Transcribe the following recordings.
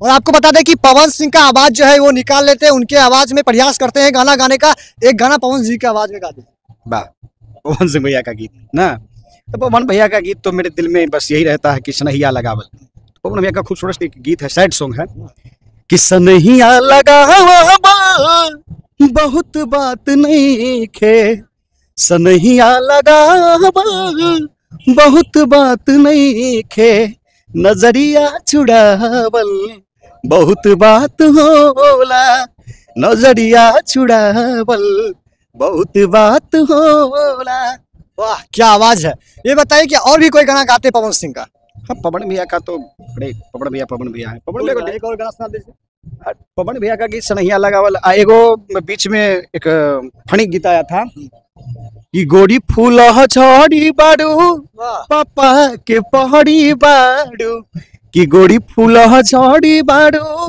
और आपको बता दें कि पवन सिंह का आवाज जो है वो निकाल लेते हैं, उनके आवाज में प्रयास करते हैं गाना गाने का। एक गाना पवन जी की आवाज में गा दे। वाह, पवन सिंह भैया का गीत ना, तो पवन भैया का गीत तो मेरे दिल में बस यही रहता है कि सनहिया लगावल। पवन भैया का खूबसूरत एक गीत है, सैड सॉन्ग है कि सनहिया लगावल बहुत बात नहीं खे, सनहिया लगावल बहुत बात नहीं खे, नजरिया चुड़ावल बहुत बात होला, नजरिया चुड़ावल बहुत बात होला। वाह क्या आवाज है। ये बताइए कि और भी कोई गाना गाते हैं पवन सिंह का? हाँ, पवन भैया का तो बड़े पवन भैया है। पवन भैया को एक और गाना सुना दीजिए। पवन भैया का गीत सनहिया लगावल। एगो बीच में एक फनी गीत आया था कि गोरी फूल झड़ी बाड़ू पापा के पहाड़ी बाड़ू, कि गोरी फूल झड़ी बाड़ू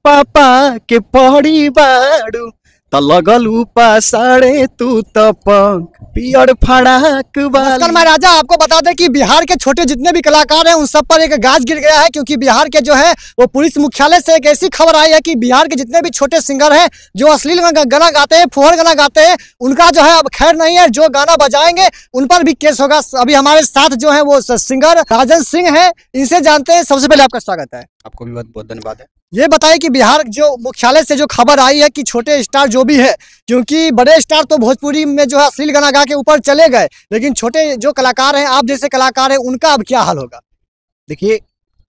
पापा के पहाड़ी बाड़ू, त लगल उपा साड़े तू तपंग पियर फड़ाक नमस्कार मैं राजा, आपको बता दें कि बिहार के छोटे जितने भी कलाकार हैं उन सब पर एक गाज गिर गया है, क्योंकि बिहार के जो है वो पुलिस मुख्यालय से एक ऐसी खबर आई है कि बिहार के जितने भी छोटे सिंगर हैं जो अश्लील गाना गाते हैं, फुहर गाना गाते हैं, उनका जो है अब खैर नहीं है, जो गाना बजाएंगे उन पर भी केस होगा। अभी हमारे साथ जो है वो सिंगर राजन सिंह है, इनसे जानते हैं। सबसे पहले आपका स्वागत है। आपको भी बहुत बहुत धन्यवाद है। ये बताइए कि बिहार जो मुख्यालय से जो खबर आई है कि छोटे स्टार जो भी है, क्योंकि बड़े स्टार तो भोजपुरी में जो है अश्लील गाना गा के ऊपर चले गए, लेकिन छोटे जो कलाकार हैं, आप जैसे कलाकार हैं, उनका अब क्या हाल होगा? देखिए,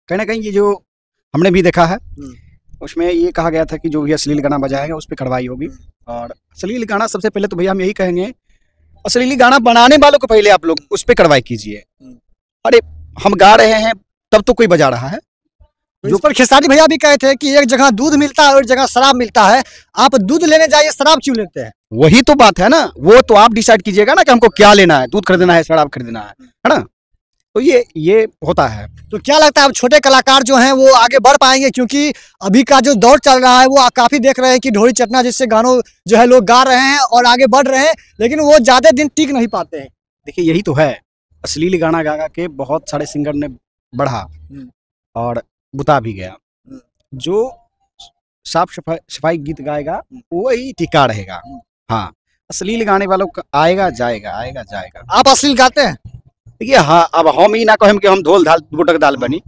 कहीं ना कहीं ये जो हमने भी देखा है उसमें ये कहा गया था कि जो भी अश्लील गाना बजाएगा उस पर कार्रवाई होगी। और अश्लील गाना सबसे पहले तो भैया हम यही कहेंगे, अश्लील गाना बनाने वालों को पहले आप लोग उस पर कार्रवाई कीजिए। अरे हम गा रहे हैं तब तो कोई बजा रहा है। जो पर खेसारी भैया भी कहे थे कि एक जगह दूध मिलता है और एक जगह शराब मिलता है, आप दूध लेने जाइए, शराब क्यों लेते हैं? वही तो बात है ना, वो तो आप डिसाइड कीजिएगा ना कि हमको क्या लेना है, दूध खरीदना है शराब खरीदना है ना। तो ये होता है। तो क्या लगता है अब छोटे कलाकार जो हैं वो आगे बढ़ पाएंगे? क्योंकि अभी का जो दौर चल रहा है वो काफी देख रहे हैं कि ढोली चटना जिससे गानों जो है लोग गा रहे हैं और आगे बढ़ रहे हैं, लेकिन वो ज्यादा दिन टिक नहीं पाते हैं। देखिए यही तो है, अश्लील गाना गा के बहुत सारे सिंगर ने बढ़ा और बुता भी गया। जो साफ सफाई गीत गाएगा वही टिका रहेगा। हाँ, अश्लील गाने वालों का आएगा जाएगा, आएगा जाएगा। आप अश्लील गाते हैं? देखिए हाँ, अब हम ही ना कहें कि हम ढोल धाल बुटक दाल बनी,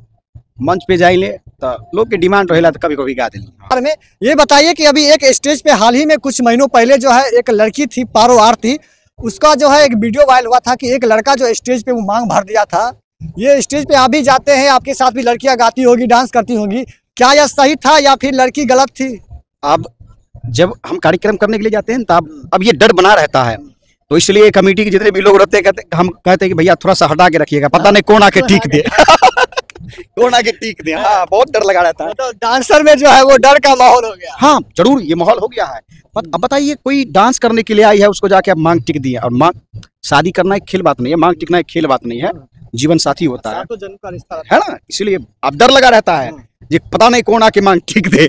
मंच पे जाइले तो लोग के डिमांड रहेला तो कभी कभी गा देंगे। में ये बताइए कि अभी एक स्टेज पे हाल ही में कुछ महीनों पहले जो है एक लड़की थी पारो आरती, उसका जो है एक वीडियो वायरल हुआ था कि एक लड़का जो स्टेज पे वो मांग भर दिया था। ये स्टेज पे आप भी जाते हैं, आपके साथ भी लड़कियां गाती होगी, डांस करती होंगी, क्या यह सही था या फिर लड़की गलत थी? अब जब हम कार्यक्रम करने के लिए जाते हैं तब अब ये डर बना रहता है, तो इसलिए कमेटी के जितने भी लोग रहते हैं हम कहते हैं कि भैया थोड़ा सा हटा के रखिएगा, पता नहीं कौन आके टीक दे कौन आके टीक दे। हाँ, बहुत डर लगा रहता है। तो डांसर में जो है वो डर का माहौल हो गया। हाँ जरूर, ये माहौल हो गया है। अब बताइए, कोई डांस करने के लिए आई है, उसको जाके आप मांग टिक दिए। और मांग, शादी करना एक खेल बात नहीं है, मांग टिकना एक खेल बात नहीं है, जीवन साथी होता है, तो जन्म का रिश्ता है ना। इसलिए अब डर लगा रहता है, ये पता नहीं कौन आके मांग टिक दे